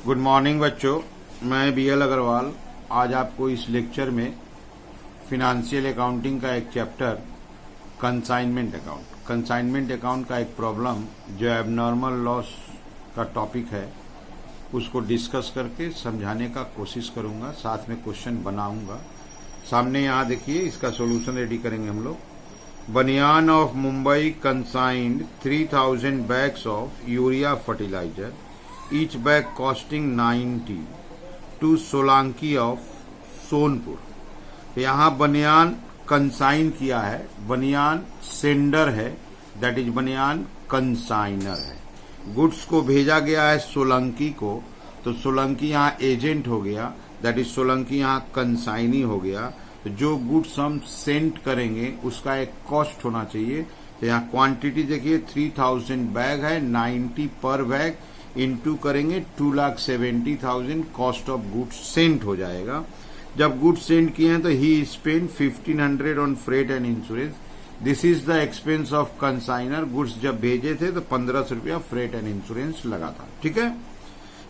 Good morning बच्चों, मैं BL Agarwal आज आपको इस लेक्चर में फिनेंशियल अकाउंटिंग का एक चैप्टर कंसाइनमेंट अकाउंट का एक प्रॉब्लम जो एबनॉर्मल लॉस का टॉपिक है उसको डिस्कस करके समझाने का कोशिश करूंगा, साथ में क्वेश्चन बनाऊंगा। सामने यहाँ देखिए, इसका सॉल्यूशन रेडी करेंगे हम लोग। बनियान of Mumbai consigned 3000 bags of urea fertiliser, each bag costing 90 to Solanki of Sonpur. तो यहाँ बनियान कंसाइन किया है, बनियान सेंडर है, दैट इज बनियान कंसाइनर है। गुड्स को भेजा गया है सोलंकी को, तो सोलंकी यहाँ एजेंट हो गया, दैट इज सोलंकी यहाँ कंसाइनी हो गया। तो जो गुड्स हम सेंड करेंगे उसका एक कॉस्ट होना चाहिए। तो यहाँ क्वांटिटी देखिए 3000 बैग है, 90 पर बैग इनटू करेंगे 2,70,000 कॉस्ट ऑफ गुड्स सेंट हो जाएगा। जब गुड्स सेंड किए हैं तो he spend 1500 on freight and insurance. This is the expense of consignor. Goods जब भेजे थे तो 1500 रुपया फ्रेट एंड इंश्योरेंस लगा था। ठीक है,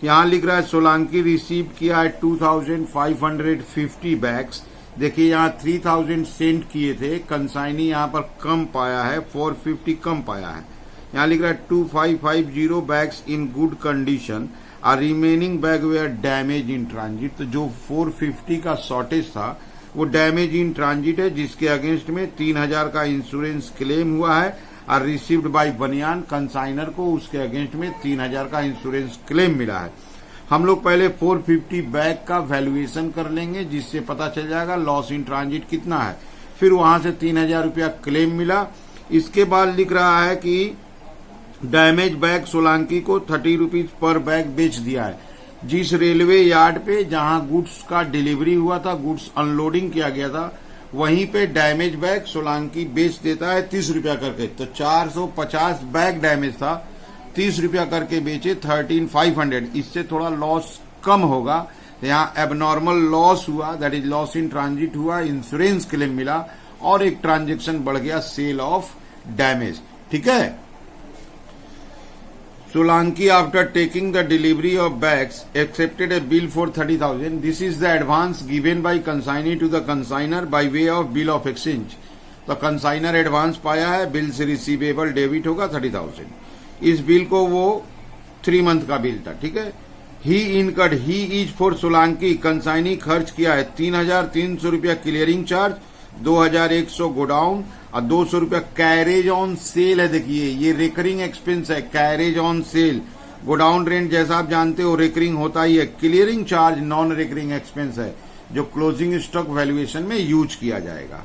यहाँ लिख रहा है सोलंकी रिसीव किया है 2550 बैग्स। देखिए यहाँ 3000 सेंड किए थे, कंसाइनी यहाँ पर कम पाया है, 450 कम पाया है। यहाँ लिख रहा है 2550 बैग्स इन गुड कंडीशन और remaining bag were damage in transit. तो जो 450 का शॉर्टेज था वो डैमेज इन ट्रांजिट है, जिसके अगेंस्ट में 3000 का इंश्योरेंस क्लेम हुआ है और रिसीव्ड बाय बनियान कंसाइनर को उसके अगेंस्ट में 3000 का इंश्योरेंस क्लेम मिला है। हम लोग पहले 450 बैग का वैल्यूएशन कर लेंगे, जिससे पता चल जाएगा लॉस इन ट्रांजिट कितना है। फिर वहां से 3000 रुपया क्लेम मिला। इसके बाद लिख रहा है कि डैमेज बैग सोलंकी को 30 रुपीज पर बैग बेच दिया है। जिस रेलवे यार्ड पे जहां गुड्स का डिलीवरी हुआ था, गुड्स अनलोडिंग किया गया था, वहीं पे डैमेज बैग सोलंकी बेच देता है 30 रुपया करके। तो 450 बैग डैमेज था, 30 रुपया करके बेचे 13,500। इससे थोड़ा लॉस कम होगा। यहाँ एबनॉर्मल लॉस हुआ, that is loss in transit हुआ, इंश्योरेंस क्लेम मिला और एक ट्रांजेक्शन बढ़ गया सेल ऑफ डैमेज। ठीक है, Solanki, after taking the delivery of bags, accepted a bill for 30,000. This is the advance given by consignee to the consigner by way of bill of exchange. तो consignor advance पाया है, bill से receivable debit होगा 30,000। इस bill को वो 3 month का bill था। ठीक है, he incurred, he is for Solanki, consignee खर्च किया है 3,300 रुपया क्लियरिंग चार्ज, 2,100 गोडाउन और 200 रुपया कैरेज ऑन सेल है। देखिए ये रिकरिंग एक्सपेंस है, carriage on sale. Godown rent जैसा आप जानते हो रिकरिंग होता ही है। Clearing charge non recurring expense है जो क्लोजिंग स्टॉक वैल्यूएशन में यूज किया जाएगा।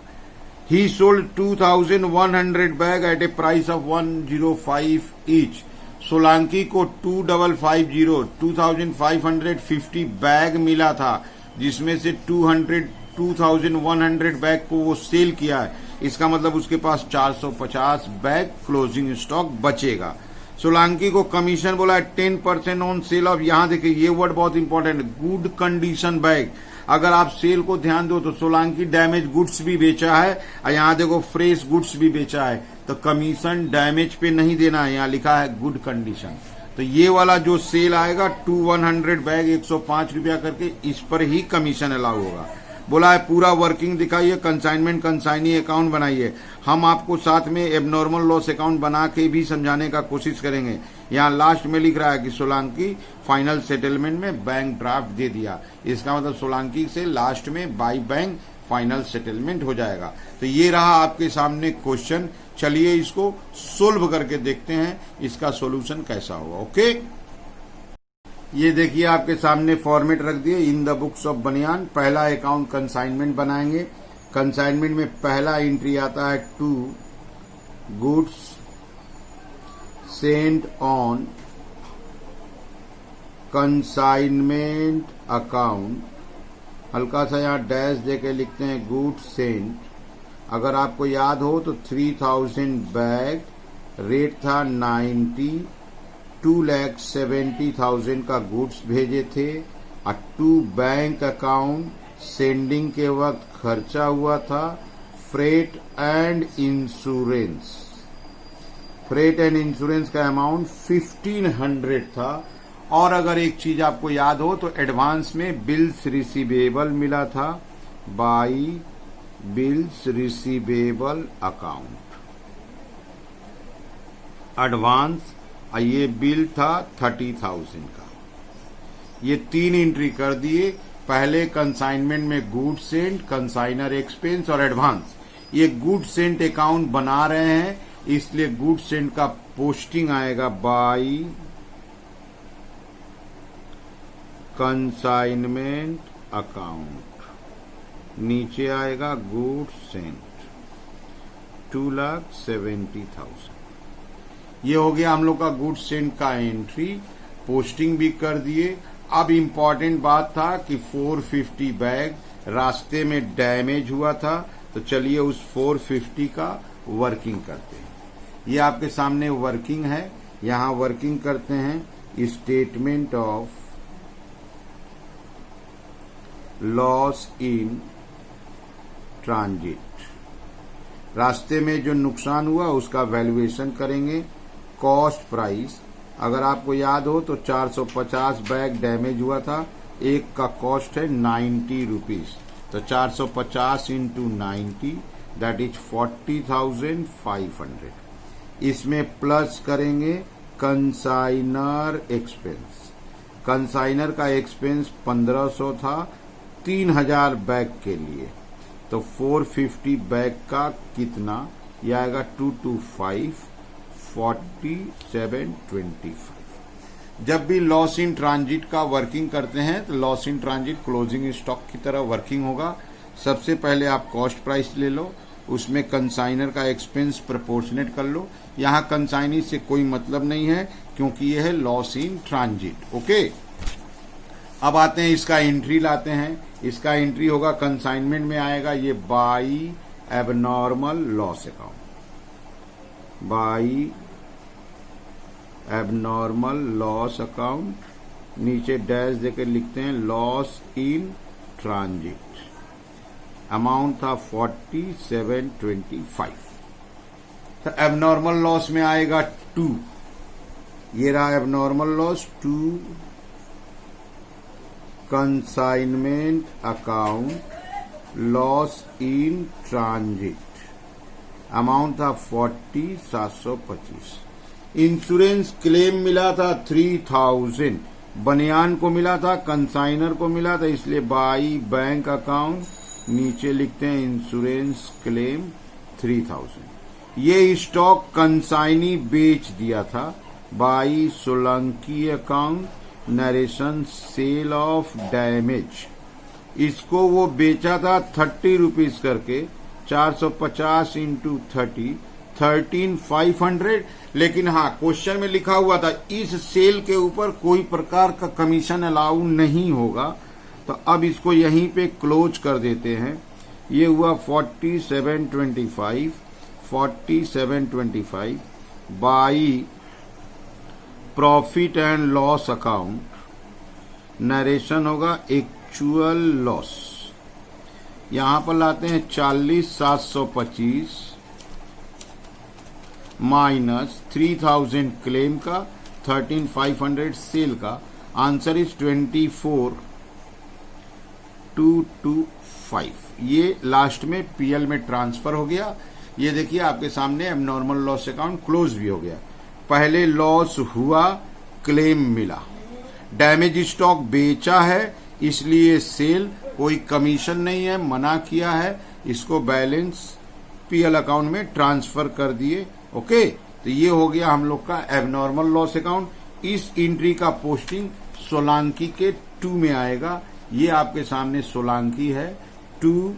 He sold 2,100 bag at a price of 105 each. Solanki को 2,550 बैग मिला था, जिसमें से 2,100 बैग को वो सेल किया है। इसका मतलब उसके पास 450 बैग क्लोजिंग स्टॉक बचेगा। सोलंकी को कमीशन बोला है 10% ऑन सेल ऑफ, यहां देखिए ये वर्ड बहुत इंपॉर्टेंट, गुड कंडीशन बैग। अगर आप सेल को ध्यान दो तो सोलंकी डैमेज गुड्स भी बेचा है और यहाँ देखो फ्रेश गुड्स भी बेचा है। तो कमीशन डैमेज पे नहीं देना है, यहाँ लिखा है गुड कंडीशन। तो ये वाला जो सेल आएगा 2,100 बैग 105 रुपया करके, इस पर ही कमीशन अलाउ होगा। बोला है पूरा वर्किंग दिखाइए, कंसाइनमेंट कंसाइनी अकाउंट बनाइए। हम आपको साथ में एबनॉर्मल लॉस अकाउंट बना के भी समझाने का कोशिश करेंगे। यहाँ लास्ट में लिख रहा है कि सोलंकी फाइनल सेटलमेंट में बैंक ड्राफ्ट दे दिया। इसका मतलब सोलंकी से लास्ट में बाय बैंक फाइनल सेटलमेंट हो जाएगा। तो ये रहा आपके सामने क्वेश्चन। चलिए इसको सोल्व करके देखते हैं इसका सोल्यूशन कैसा होगा। ओके, ये देखिए आपके सामने फॉर्मेट रख दिए इन द बुक्स ऑफ बनियान। पहला अकाउंट कंसाइनमेंट बनाएंगे। कंसाइनमेंट में पहला एंट्री आता है to goods sent on consignment account. हल्का सा यहाँ डैश देके लिखते हैं गुड्स सेंट। अगर आपको याद हो तो 3000 बैग, रेट था 90, 2,70,000 का गुड्स भेजे थे और 2 बैंक अकाउंट सेंडिंग के वक्त खर्चा हुआ था, freight and insurance. Freight and insurance का अमाउंट 1500 था और अगर एक चीज आपको याद हो तो एडवांस में बिल्स रिसीवेबल मिला था, by bills receivable account advance, ये बिल था 30,000 का। ये 3 एंट्री कर दिए। पहले कंसाइनमेंट में गुड सेंट, कंसाइनर एक्सपेंस और एडवांस। ये गुड सेंट अकाउंट बना रहे हैं, इसलिए गुड सेंट का पोस्टिंग आएगा बाई कंसाइनमेंट अकाउंट, नीचे आएगा गुड सेंट 2,70,000। ये हो गया हम लोग का गुड सेंट का एंट्री, पोस्टिंग भी कर दिए। अब इम्पोर्टेंट बात था कि 450 बैग रास्ते में डैमेज हुआ था, तो चलिए उस 450 का वर्किंग करते हैं। ये आपके सामने वर्किंग है, यहां वर्किंग करते हैं। Statement of loss in transit, रास्ते में जो नुकसान हुआ उसका वैल्यूएशन करेंगे। कॉस्ट प्राइस, अगर आपको याद हो तो 450 बैग डैमेज हुआ था, एक का कॉस्ट है 90 रुपीज, तो 450 इंटू 90 दैट इज 40,500। इसमें प्लस करेंगे कंसाइनर एक्सपेंस। कंसाइनर का एक्सपेंस 1500 था 3000 बैग के लिए, तो 450 बैग का कितना, यह आएगा 225 4725। जब भी लॉस इन ट्रांजिट का वर्किंग करते हैं तो loss in transit closing stock की तरह वर्किंग होगा। सबसे पहले आप कॉस्ट प्राइस ले लो, उसमें कंसाइनर का एक्सपेंस प्रोपोर्शनेट कर लो। यहां कंसाइनी से कोई मतलब नहीं है क्योंकि यह है लॉस इन ट्रांजिट। ओके, अब आते हैं इसका एंट्री लाते हैं। इसका एंट्री होगा कंसाइनमेंट में आएगा ये by abnormal loss account, by abnormal loss account, नीचे डैश देकर लिखते हैं लॉस इन ट्रांजिट। अमाउंट था 4725। तो एबनॉर्मल लॉस में आएगा 2, ये रहा abnormal loss 2 consignment account loss in transit, amount था 40,725। इंश्योरेंस क्लेम मिला था 3000, बनियान को मिला था, कंसाइनर को मिला था, इसलिए बाई बैंक अकाउंट, नीचे लिखते हैं इंश्योरेंस क्लेम 3000। ये स्टॉक कंसाइनी बेच दिया था, by Solanki account, narration sale of damage. इसको वो बेचा था 30 रुपीज करके, 450 इंटू 30 13,500। लेकिन हाँ, क्वेश्चन में लिखा हुआ था इस सेल के ऊपर कोई प्रकार का कमीशन अलाउ नहीं होगा, तो अब इसको यहीं पे क्लोज कर देते हैं। ये हुआ 4725 by profit and loss account, narration होगा एक्चुअल लॉस। यहां पर लाते हैं 40,725 माइनस 3000 क्लेम का, 13,500 सेल का, आंसर इज 24,225। ये लास्ट में पीएल में ट्रांसफर हो गया। ये देखिए आपके सामने एबनॉर्मल लॉस अकाउंट क्लोज भी हो गया। पहले लॉस हुआ, क्लेम मिला, डैमेज स्टॉक बेचा है, इसलिए सेल, कोई कमीशन नहीं है, मना किया है, इसको बैलेंस पीएल अकाउंट में ट्रांसफर कर दिए। ओके, तो ये हो गया हम लोग का एबनॉर्मल लॉस अकाउंट। इस एंट्री का पोस्टिंग सोलांकी के 2 में आएगा। ये आपके सामने सोलांकी है, 2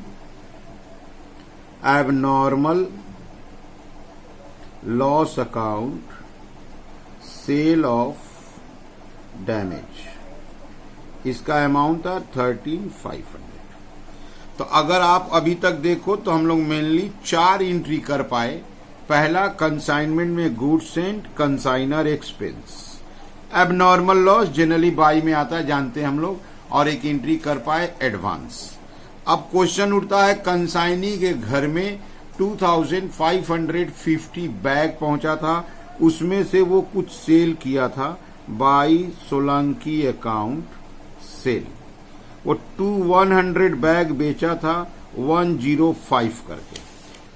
abnormal loss account cell of damage, इसका अमाउंट था 13,500। तो अगर आप अभी तक देखो तो हम लोग मेनली 4 एंट्री कर पाए। पहला कंसाइनमेंट में goods sent, consignor expense, abnormal loss generally by में आता है, जानते हैं हम लोग, और एक एंट्री कर पाए एडवांस। अब क्वेश्चन उठता है कंसाइनी के घर में 2550 बैग पहुंचा था, उसमें से वो कुछ सेल किया था, बाई सोलंकी अकाउंट सेल। वो 100 बैग बेचा था 105 करके।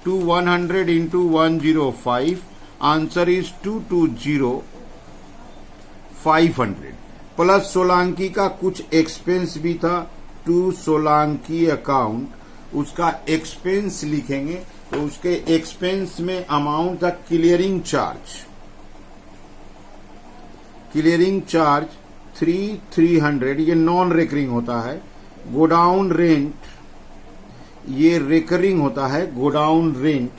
100 into 105, answer is 220,500 plus Solanki का कुछ एक्सपेंस भी था। टू सोलंकी अकाउंट, उसका एक्सपेंस लिखेंगे तो उसके एक्सपेंस में अमाउंट था क्लियरिंग चार्ज। क्लियरिंग चार्ज 300, ये नॉन रेकरिंग होता है। गोडाउन रेंट ये रेकरिंग होता है। Godown rent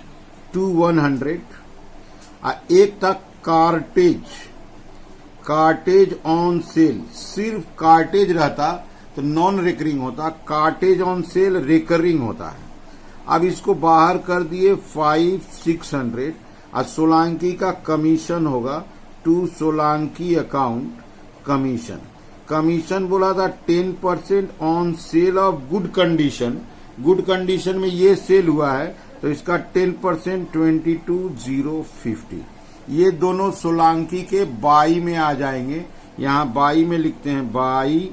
100। एक था कार्टेज ऑन सेल। सिर्फ कार्टेज रहता तो नॉन रेकरिंग होता, कार्टेज ऑन सेल रेकरिंग होता है। अब इसको बाहर कर दिए 5,600 और सोलंकी का कमीशन होगा। To Solanki account commission. Commission बोला था 10% on sale of good condition. Good condition में ये सेल हुआ है तो इसका 10% 22,050। ये दोनों सोलंकी के बाई में आ जाएंगे। यहां बाई में लिखते हैं by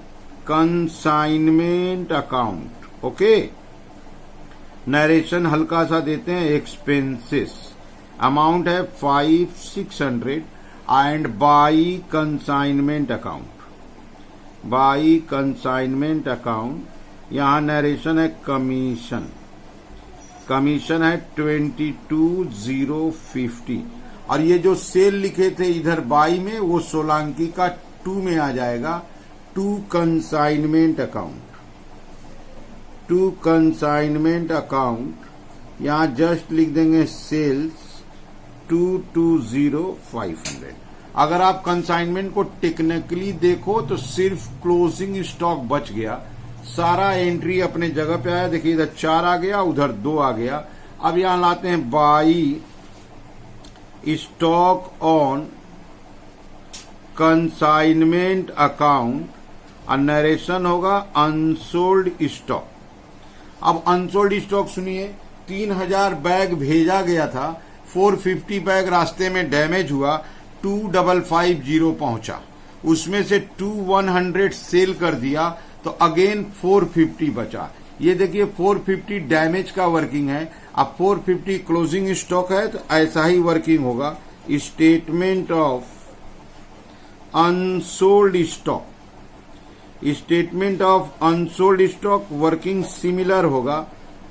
consignment account. Okay, narration हल्का सा देते हैं एक्सपेंसेस। अमाउंट है 5,600 and by consignment account. By consignment account, यहां नरेशन है कमीशन। कमीशन है 22,050 और ये जो सेल लिखे थे इधर बाई में वो सोलंकी का 2 में आ जाएगा। To consignment account. To consignment account, यहां जस्ट लिख देंगे सेल्स 220,500। अगर आप कंसाइनमेंट को टेक्निकली देखो तो सिर्फ क्लोजिंग स्टॉक बच गया। सारा एंट्री अपने जगह पे आया। देखिए इधर 4 आ गया, उधर 2 आ गया। अब यहां लाते हैं by stock on consignment account और नरेशन होगा अनसोल्ड स्टॉक। अब अनसोल्ड स्टॉक सुनिए, 3,000 बैग भेजा गया था, 450 बैग रास्ते में डैमेज हुआ, 2,550 पहुंचा। उसमें से 2,100 सेल कर दिया तो अगेन 450 बचा। ये देखिए 450 डैमेज का वर्किंग है। अब 450 क्लोजिंग स्टॉक है तो ऐसा ही वर्किंग होगा। Statement of unsold stock. Statement of unsold stock working similar होगा।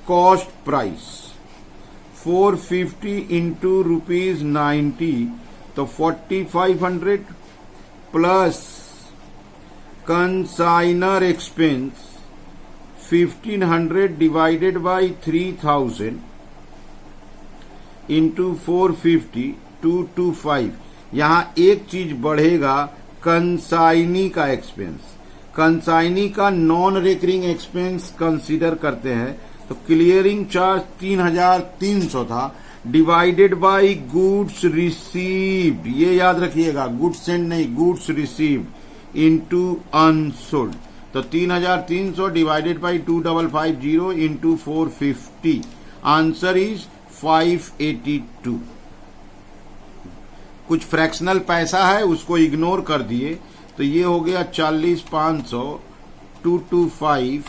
कॉस्ट प्राइस 450 इंटू ₹90 तो 4,500 plus consignor expense 1,500 divided by 3,000 into 450 225। यहां एक चीज बढ़ेगा, कंसाइनी का एक्सपेंस। कंसाइनी का नॉन रेकरिंग एक्सपेंस कंसीडर करते हैं तो क्लियरिंग चार्ज 3,300 था डिवाइडेड बाई गुड्स रिसीव्ड। ये याद रखिएगा, गुड्स सेंड नहीं, गुड्स रिसीव्ड इंटू अनसोल्ड। तो 3,300 divided by 2,550 into 450। Answer is 582। कुछ फ्रैक्शनल पैसा है उसको इग्नोर कर दिए तो ये हो गया 40,500 225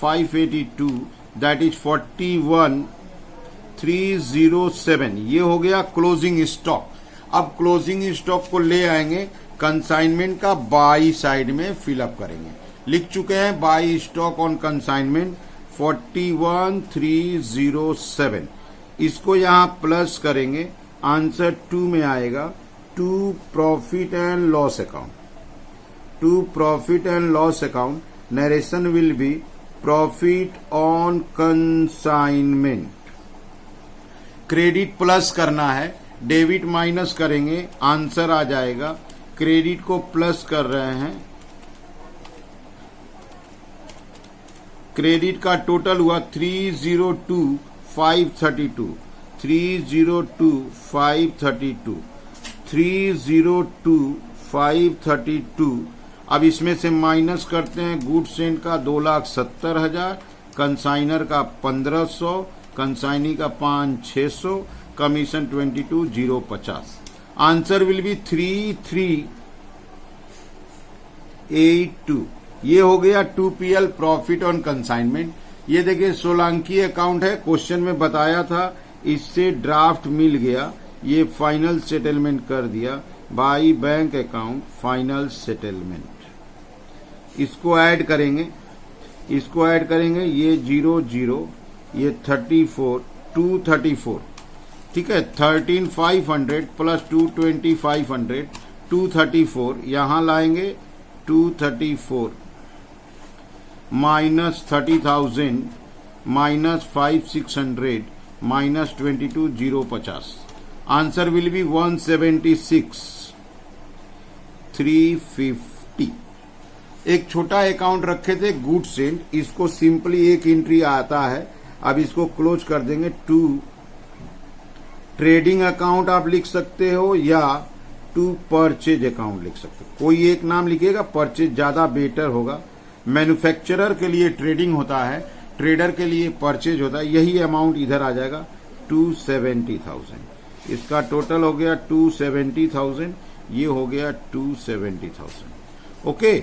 582 दैट इज 41,307। ये हो गया क्लोजिंग स्टॉक। अब क्लोजिंग स्टॉक को ले आएंगे, कंसाइनमेंट का बाई साइड में फिलअप करेंगे। लिख चुके हैं बाई स्टॉक ऑन कंसाइनमेंट 41,307। इसको यहां प्लस करेंगे, आंसर 2 में आएगा। To profit and loss account. To profit and loss account, narration will be profit on consignment. Credit plus करना है, डेबिट माइनस करेंगे, आंसर आ जाएगा। क्रेडिट को प्लस कर रहे हैं, क्रेडिट का टोटल हुआ 302,532 302,532 302,532। अब इसमें से माइनस करते हैं गुड सेंड का 2,70,000, कंसाइनर का 1,500, कंसाइनी का 5,600, कमीशन 22,050। Answer will be 33 82। ये हो गया 2PL प्रॉफिट ऑन कंसाइनमेंट। ये देखिए सोलंकी अकाउंट है, क्वेश्चन में बताया था, इससे ड्राफ्ट मिल गया, ये फाइनल सेटलमेंट कर दिया by bank account final settlement. इसको ऐड करेंगे, ये 00, ये 34, 234, ठीक है। 13,500 प्लस 220,500, 234 यहां लाएंगे, 234 minus 30,000 minus 5,600 minus 22,050। Answer will be 176,350। एक छोटा अकाउंट रखे थे गुड सेंट, इसको सिंपली एक एंट्री आता है। अब इसको क्लोज कर देंगे। टू ट्रेडिंग अकाउंट आप लिख सकते हो या टू परचेज अकाउंट लिख सकते हो, कोई एक नाम लिखिएगा, परचेज ज्यादा बेटर होगा। मैन्युफैक्चरर के लिए ट्रेडिंग होता है, ट्रेडर के लिए परचेज होता है। यही अमाउंट इधर आ जाएगा 270,000। इसका टोटल हो गया 270,000, ये हो गया 270,000। ओके,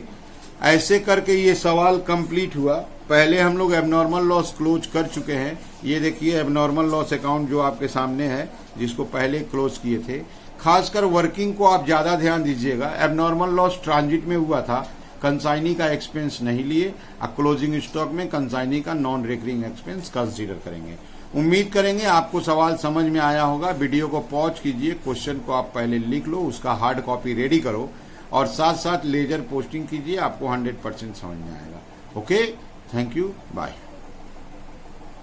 ऐसे करके ये सवाल कंप्लीट हुआ। पहले हम लोग एबनॉर्मल लॉस क्लोज कर चुके हैं। ये देखिए एबनॉर्मल लॉस अकाउंट जो आपके सामने है, जिसको पहले क्लोज किए थे। खासकर वर्किंग को आप ज्यादा ध्यान दीजिएगा। एबनॉर्मल लॉस ट्रांजिट में हुआ था, कंसाइनी का एक्सपेंस नहीं लिए, क्लोजिंग स्टॉक में कंसाइनी का नॉन रिकरिंग एक्सपेंस कंसीडर करेंगे। उम्मीद करेंगे आपको सवाल समझ में आया होगा। वीडियो को पॉज कीजिए, क्वेश्चन को आप पहले लिख लो, उसका हार्ड कॉपी रेडी करो और साथ साथ लेजर पोस्टिंग कीजिए, आपको 100% समझ में आएगा। Okay, thank you, bye.